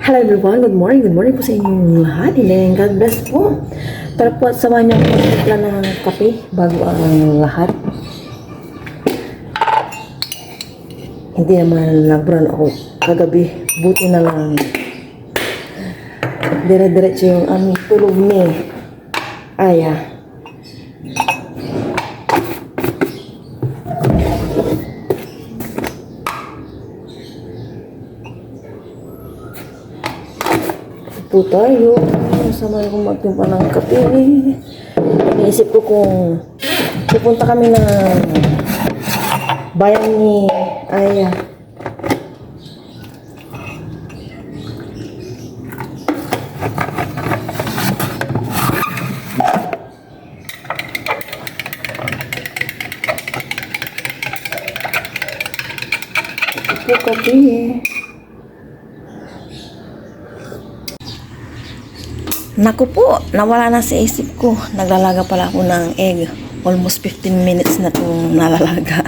Hello everyone, good morning po sa inyong lahat. And God bless po. Tara po at samahan niyo ako magtimpla ng kape bago ang lahat. Hindi naman nag-brown ako kagabi. Buti na lang dire-diretso yung aming tulog ni Aya. Po tayo. Sama akong magtimpa ng kape. Iniisip ko kung pupunta kami ng bayan ni Aya. Ito kape eh. Naku po, nawala na sa isip ko. Naglalaga pala ako ng egg. Almost 15 minutes na itong nalalaga.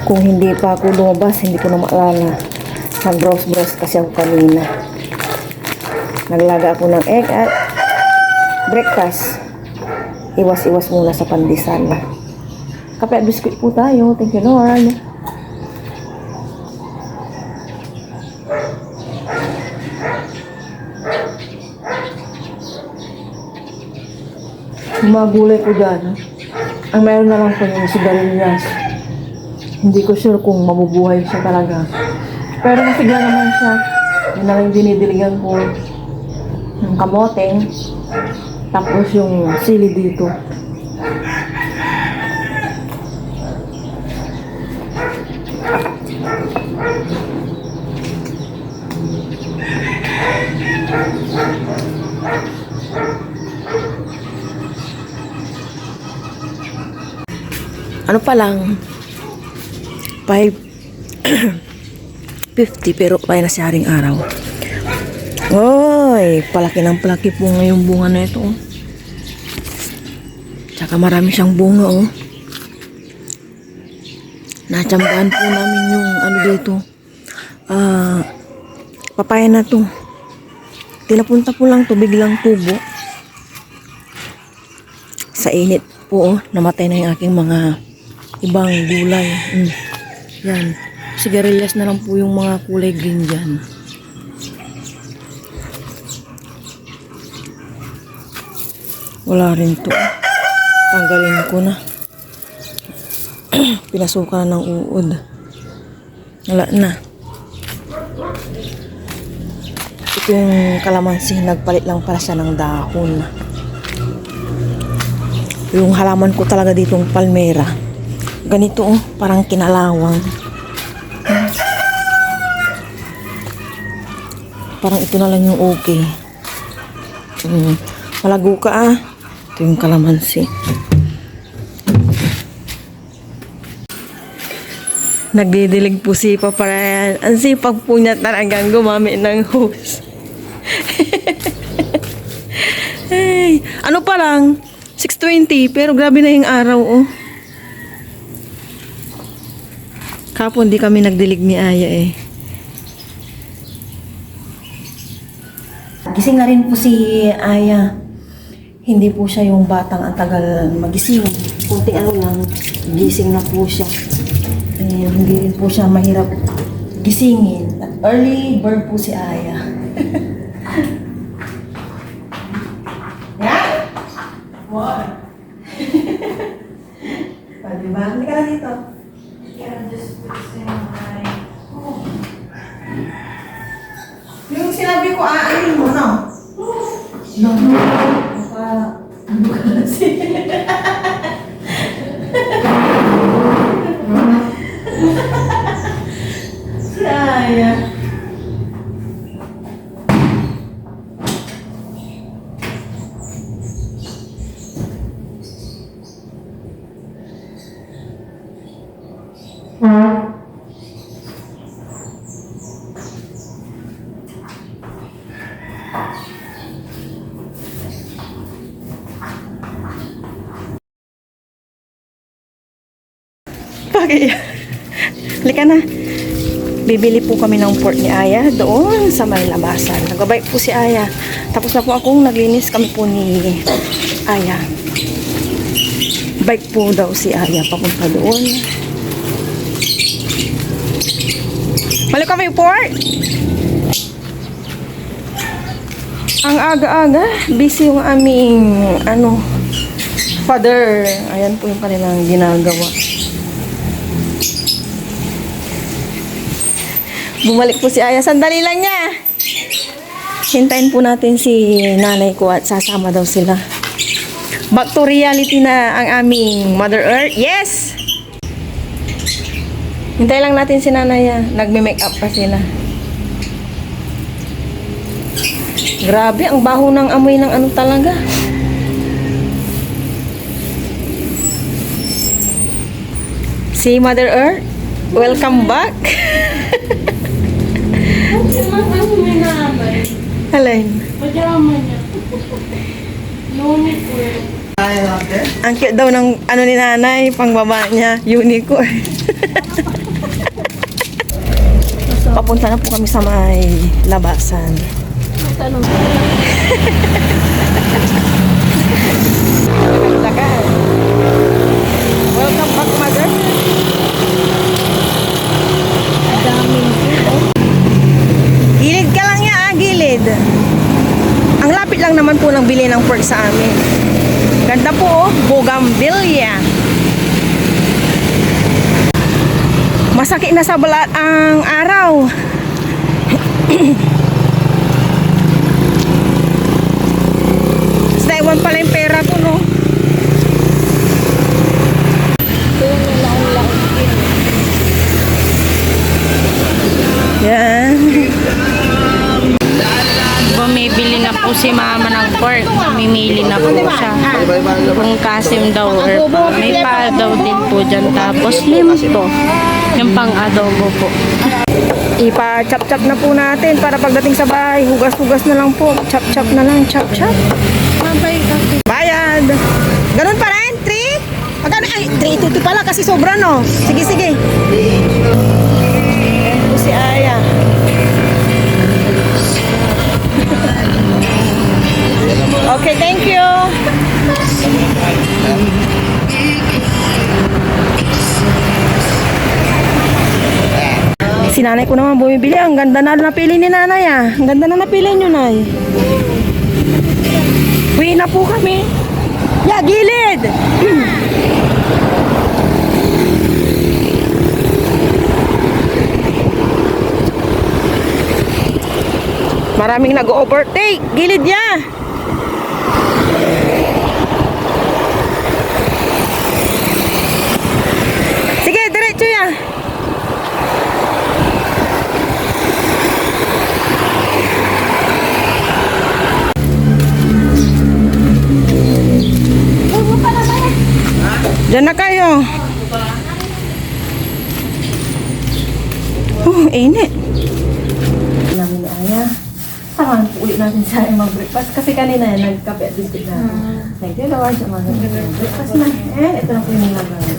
Kung hindi pa ako lumabas, hindi ko na maalala. Nag-browse kasi ako kanina. Naglaga ako ng egg at breakfast. Iwas-iwas muna sa pandesal. Kape at biskuit po tayo. Thank you, Lord. Yung mga gulay ko dyan, ang meron na lang po yung sigarilyas. Hindi ko sure kung mabubuhay siya talaga. Pero masigla naman siya. Yun na lang dinidiligan ko ng kamoteng. Tapos yung sili dito. Ano pa lang 5:50 pero kaya na si haring araw. Oy, palaki ng palaki po ngayong bunga na ito. Tsaka marami siyang bunga oh. Natsambahan po namin yung ano dito. Papaya na to. Tinapunta po lang to, biglang tubo. Sa init po oh, namatay na yung aking mga ibang gulay. Yan. Sigarilyas na lang po yung mga kulay green dyan. Wala rin to. Tanggalin ko na. Pinasukan ng uod. Wala na. Ito yung kalamansi. Nagpalit lang pala siya ng dahon. Yung halaman ko talaga ditong palmera. Ganito oh, parang kinalawang. Parang ito na lang yung okay. Malago ka ah. Ito yung kalamansi. Nagdidilig po si Papa Ryan. Ang sipag po niya talagang gumamit ng hose. Hey, ano pa lang? 6:20 pero grabe na yung araw oh. Kapon di kami nagdilig ni Aya eh. Gising na rin po si Aya. Hindi po siya yung batang ang tagal magising. Kunti ano lang, gising na po siya. Eh, hindi rin po siya mahirap gisingin. At early bird po si Aya. Yan? What? Diba? Hindi ka na dito. Yung sinabi ko, aanin mo, no? No. Ano ka kasi? Saya. Pagi. Halika na. Bibili po kami ng pork ni Aya doon sa may labasan. Nagbabike po si Aya. Tapos na po akong naglinis kami po ni Aya. Bike po daw si Aya papunta doon. Mali kami pork! Ang aga-aga, busy yung aming father. Ayan po yung kanilang ginagawa. Bumalik po si Aya. Sandali lang niya. Hintayin po natin si nanay ko at sasama daw sila. Back to reality na ang aming Mother Earth. Yes! Hintayin lang natin si nanay. Nagme-make up pa sila. Grabe, ang baho ng amoy ng ano talaga. Si Mother Earth, welcome back. Alin? Pajama niya. Unicorn. Ang cute daw ng ano ni nanay, pangbaba niya, unicorn. Papunta na po kami sa may labasan. Tanong. Lakad. Welcome back, Mother. Daming dito. Gilid ka lang yan, gilid. Ang lapit lang naman po ng bili ng pork sa amin. Ganda po, bougainvillea. Masakit na sa balat ang araw. Naiwan pala yung pera ko, no? Ito yung nalaon-laon din. Yan. Bumibili na po si mama ng pork. Mamimili na po siya. Kung kasim daw or pa. May pa daw din po dyan. Tapos limto. Yung pang-adobo po. Ipa-chop-chop na po natin para pagdating sa bahay, hugas-hugas na lang po. Chop-chop na lang, chop-chop. Bayad. Ganun pa rin? 3? Magkano? Ay, 3 ito pala kasi sobra, no? Sige, sige. Ito si Aya. Okay, thank you. Si nanay ko naman bumibili. Ang ganda na napili ni nanay, ah. Ang ganda na napili nyo, nay. Uwi na po kami. Ya, gilid! Maraming nag-overtake. Gilid ya. Sige, diretso ya. Diyan na kayo. Init. Namin ni Aya. Samahan po ulit natin sa mag-breakfast. Kasi kanina nagkape at biscuit na. Thank you, Lord. Samahan natin mag-breakfast na. Ito na po yung nilagay.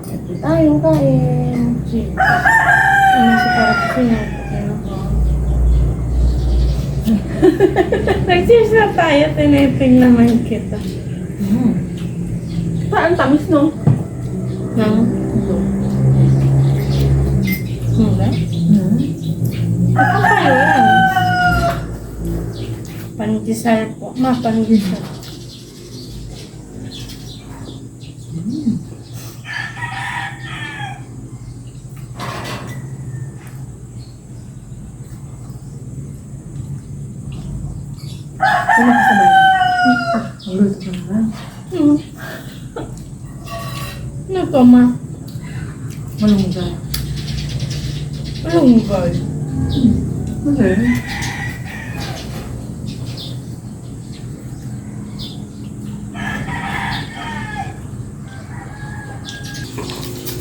Ito tayo kain. Ano sa parang pinag-ano ko? Nag-cheers na tayo. Tiniping naman kita. Saan tamis, no? Nang? Hindi? Ako kayo yan. Pandesal po. Pandesal. Ano ka sa bayan? Ang luto ka na. Ano to, ma? Malunggay. Malunggay. Okay.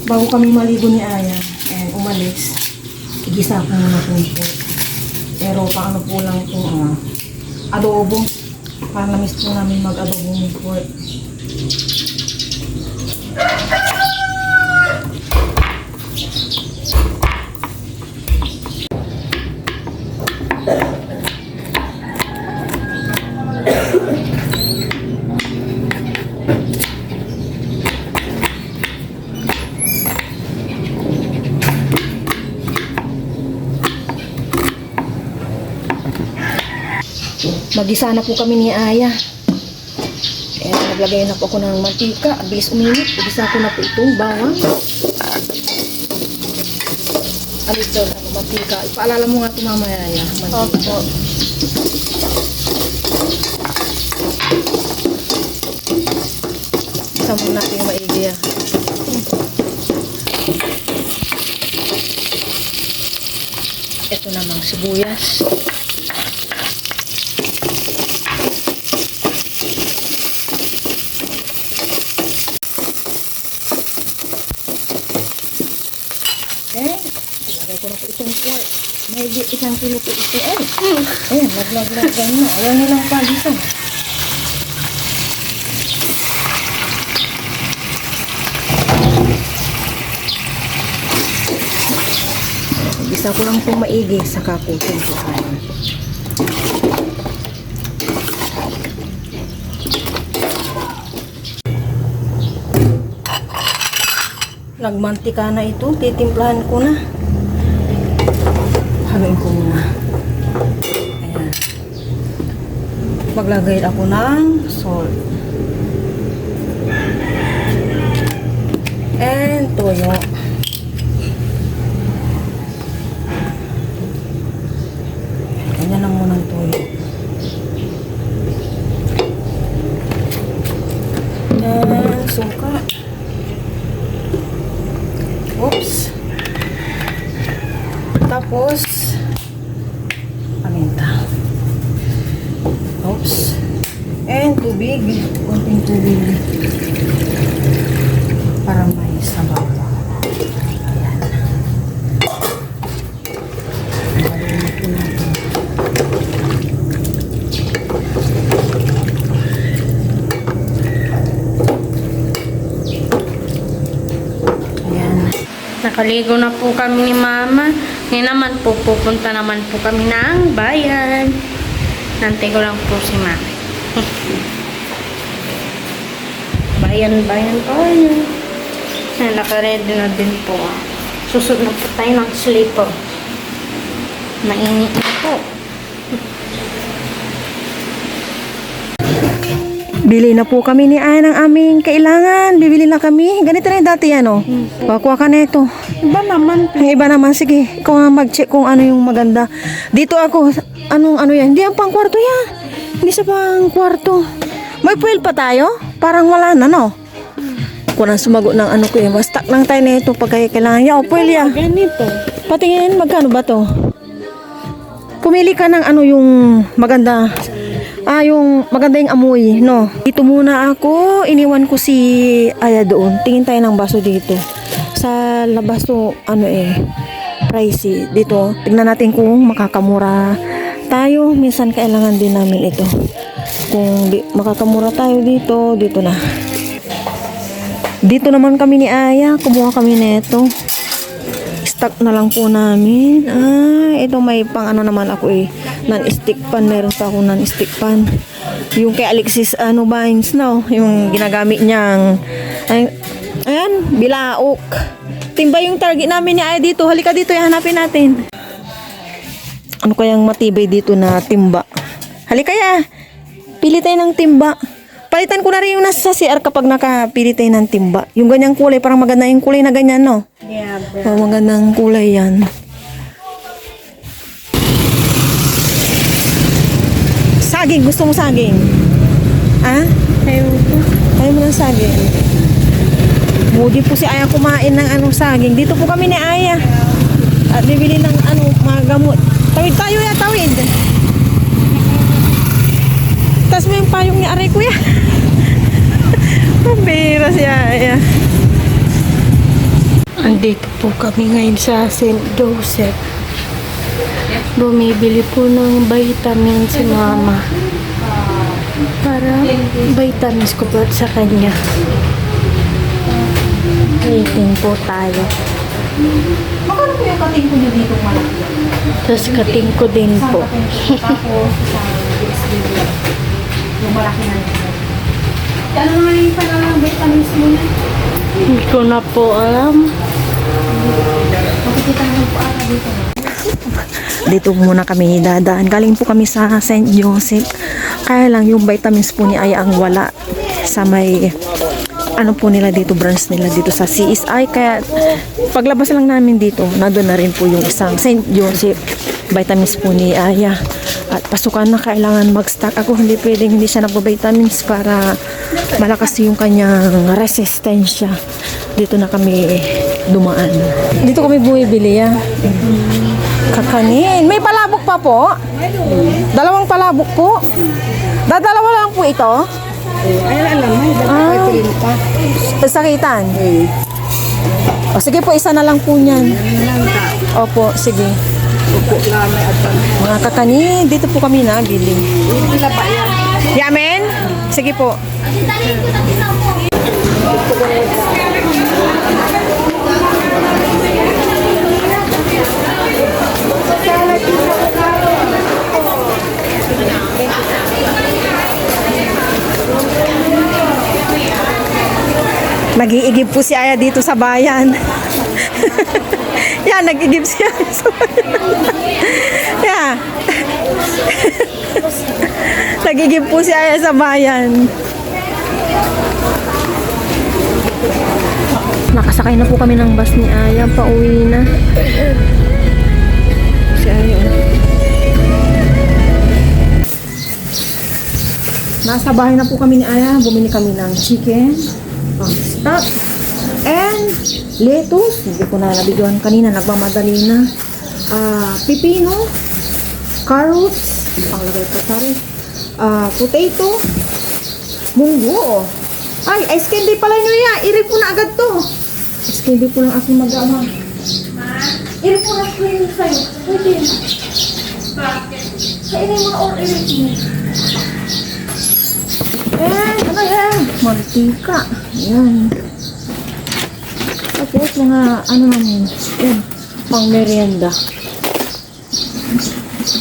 Bago kami maligo ni Aya, umalis, igisa ko muna po yung pork. Pero paano po lang itong adobo. Parang na-miss po namin mag-adobo ng pork. Magisa na po kami ni Aya. Naglagay na po ako ng mantika. Ang bilis uminit. Igisa ko na po itong bawang. Alit daw na mantika. Ipaalala mo nga ito mamaya, Aya. Mantika. Isa mo natin yung maigi. Ito namang sibuyas. Ilagay ko na po itong pork. May 1 kilo po ito. Ayan, naglag-lagan na. Ayaw nilang palisan. Isa ko lang pong maigi sa kakutin ko. Nagmantika na ito. Titimplahan ko na. Haluin ko muna. Ayan. Maglagay ako ng salt. And toyo. Ganyan lang muna ang toyo. And suka. Oops. Tapos paminta. Oops. And tubig. Konting tubig. Para may sabaw. Ayan. Haluin ko natin. Nakaligo na po kami ni Mama. Ngayon naman po, pupunta naman po kami ng bayan. Nantay ko lang po si Mama. Bayan po. Nakaready na din po. Susod na po tayo ng slipper. Mainit na po. Bili na po kami ni Aya ng aming kailangan. Bibili na kami. Ganito na yung dati yan, oh. Kuha ka na ito. Iba naman. Ang iba naman, sige. Ikaw nga mag-check kung ano yung maganda. Dito ako, ano yan? Hindi ang pang kwarto yan. Hindi sa pang kwarto. May fuel pa tayo? Parang wala na, no? Kung nang sumagot ng ano ko yun. Basta lang tayo na ito pag kailangan. Ya, fuel ya. Ganito. Patingin, magkano ba to? Pumili ka ng ano yung maganda. Yung maganda yung amoy, no? Dito muna ako. Iniwan ko si Aya doon. Tingin tayo ng baso dito. Sa labas to, pricey. Dito, tingnan natin kung makakamura tayo. Minsan kailangan din namin ito. Kung makakamura tayo dito, dito na. Dito naman kami ni Aya. Kumuha kami nito. Stock na lang po namin. Ito may pang ano naman ako non-stick pan. Meron pa ako non-stick pan. Yung kay Alexis Vines, no? Yung ginagamit niyang ayan, bilaok. Timba yung target namin ni Aya dito. Halika dito, hanapin natin. Ano kayang matibay dito na timba? Halika ya. Pili tayo ng timba. Palitan ko na rin yung nasa CR kapag nakapili tayo ng timba. Yung ganyang kulay, parang maganda yung kulay na ganyan, no? Yeah, Magandang kulay yan. Saging, gusto mo saging? Ayaw ko. Ayaw mo ng saging? Moody po si Aya kumain ng saging. Dito po kami ni Aya. At bibili ng mga gamot. Tawid tayo ya, tawid. Tas mo yung payong ni Aray Kuya. Mabira si Aya. Andito po kami ngayon sa St. Joseph. Bumibili po ng vitamin si Mama. Para vitamins ko po sa kanya. Waiting po tayo. Magkano po yung kating ko nyo dito malaki? Tapos kating ko din po. Tapos yung malaki na nito. Ano nga yung pala vitamins mo na? Hindi ko na po alam. Makikita naman po ata dito na. Dito muna kami dadaan. Galing po kami sa St. Joseph. Kaya lang yung vitamins po ni Aya ang wala sa may ano po nila dito, branch nila dito sa CSI. Kaya paglabas lang namin dito, nandun na rin po yung isang St. Joseph vitamins po ni Aya. At pasukan na kailangan mag-stock ako. Hindi pwedeng hindi siya nagbo-vitamins para malakas yung kanyang resistensya. Dito na kami dumaan. Dito kami bumibili ya. Kakanin. May palabok pa po? Dalawang palabok po? Dadalawa lang po ito? Ay, alam mo, dahil pa. Sakitan? O sige po, isa na lang po niyan. Opo, sige. Mga kakanin, dito po kami nabili. Yamen? Sige po. Nag-iigib po si Aya dito sa bayan. Yan, nag-igib siya sa bayan. Yan. Nag-igib po si Aya sa bayan. Nakasakay na po kami ng bus ni Aya. Pauwi na. Si Aya. Nasa bahay na po kami ni Aya. Bumili kami ng chicken, stock, and lettuce. Hindi ko na nabidyohan kanina. Nagmamadali na. Pipino, carrots, panglagay po sorry. Potato, munggo. Ay, ice candy pala nyo yan. Iri po na agad to. Ice candy po lang aking mag-ama. Iri po na po yung sa'yo. Pwede. Bakit? Kainin mo na or iri mo. Ayan, ano yan? Mantika. Ayan. Tapos mga ano namin. Ayan, pang merienda.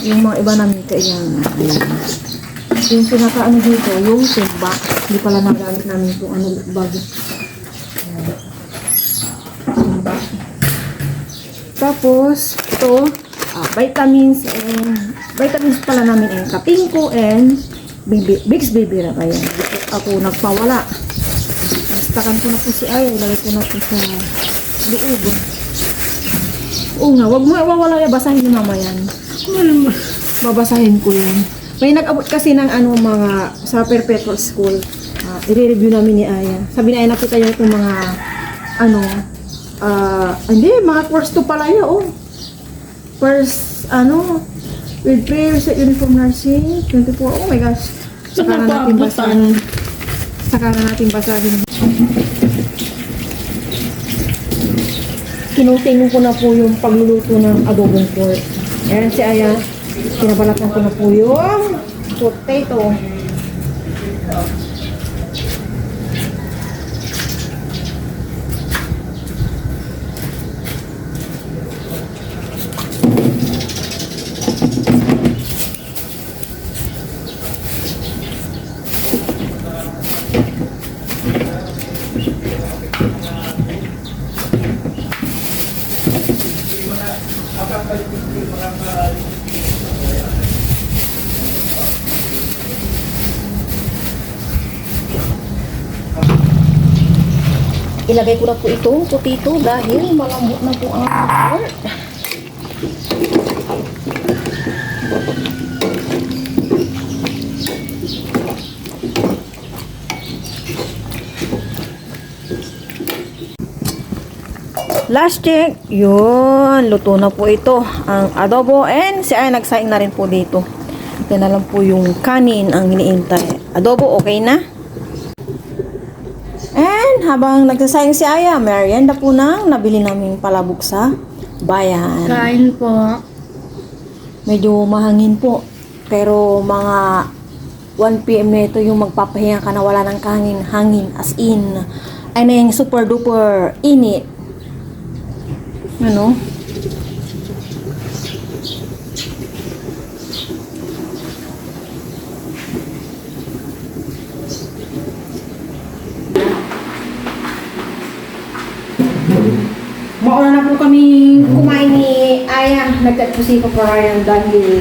Yung mga iba namin kailangan. Ayan. Yung pinaka-ano dito, yung timba. Hindi pala nagamit namin itong ano bago. Ayan. Timba. Tapos, ito, vitamins and vitamins pala namin ay kapingko and Big's Baby na kaya. Ako nagpawala. Nastakan ko na po si Aya. Ilagay ko na po sa loob. Oo nga, wag mo iwawala yan. Basahin mo naman yan. Babasahin ko yan. May nag-abot kasi ng ano mga sa perpetual school. I-review namin ni Aya. Sabi na Aya, nakita niya itong mga ano hindi, mga course to pala yun. Oh. First, ano, with prayers at uniform nursing, 24, oh my gosh. Saka na natin basahin. Saka na natin basahin. Kinutingin ko na po yung pagluluto ng adobong pork. Ayan si Aya, pinabalatan ko na po yung potato. Ilagay ko na po itong potato dahil malambot na po ang pork. Last check, yun, luto na po ito ang adobo and si Aya nagsaing na rin po dito. Ito na lang po yung kanin ang hiniintay. Adobo, okay na? And habang nagsasayang si Aya, merienda po nang nabili naming palabok sa bayan. Kain po. Medyo mahangin po. Pero mga 1 PM na ito yung magpapahinga ka na wala ng hangin as in. Ay na yung super duper init. Ano? Mauna na po kami kumain ni Ayan, nag-chat po si Papa Ryan dahil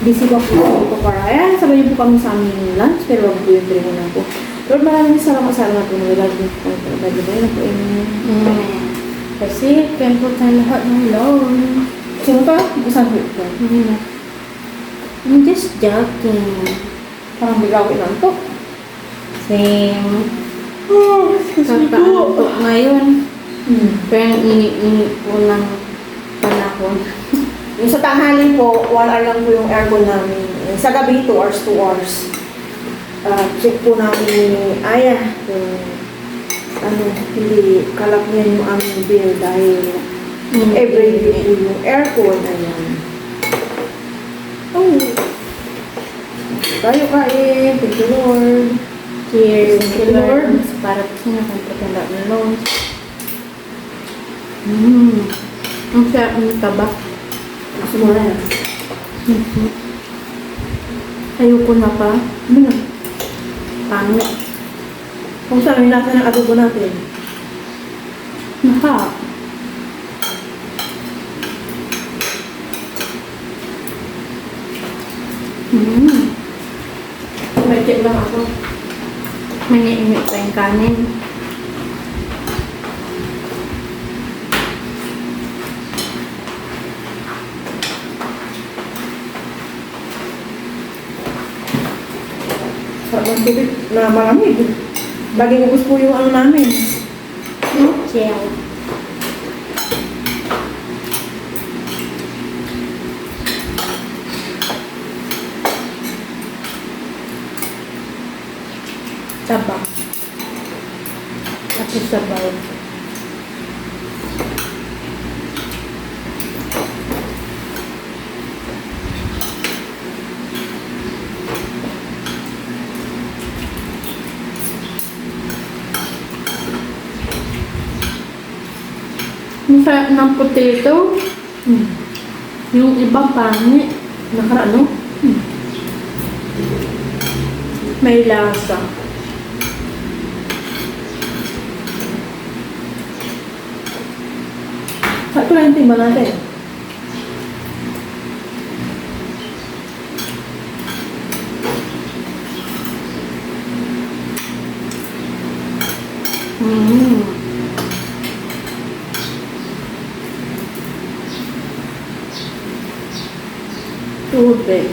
busy po si Papa Ryan. Sabay niyo po kami sa aming lunch, pero wag po yung drink na po. Lord, maraming salamat po na lagi po na po Kasi, tempo tayo lahat ng Lord. Sino pa? Isang hit po. I'm just joking. Parang bigawin lang to. Same. Oh, excuse me po. Kakaantok ngayon. Hmm. Pero ini po ng panahon. Yung sa tanghali po, 1 hour lang po yung aircon namin. Sa gabi, 2 hours, 2 hours. Check po namin ni Aya kung hindi kalakyan yung aming bill dahil every day po yung aircon. Ayan. Oh. Tayo kain. Thank you, Lord. Cheers. Thank you, Lord. Para sinakampitan lang ng Lord. Ang sarap ng taba. Gusto mo na yan? Ayoko na pa. Ano na? Pangit. Kung saan yung nasa ng adobo natin? Naka. May check lang ako. Maniinit pa yung kanin. Sarap ng tubig na malamig. Laging ubus po yung ano namin. Chill. Taba. Tapos sabaw. Ang sarap ng potato. Yung iba pangit. Nakaraan, no? May lasa. Sakto lang yung timba natin. Tubig.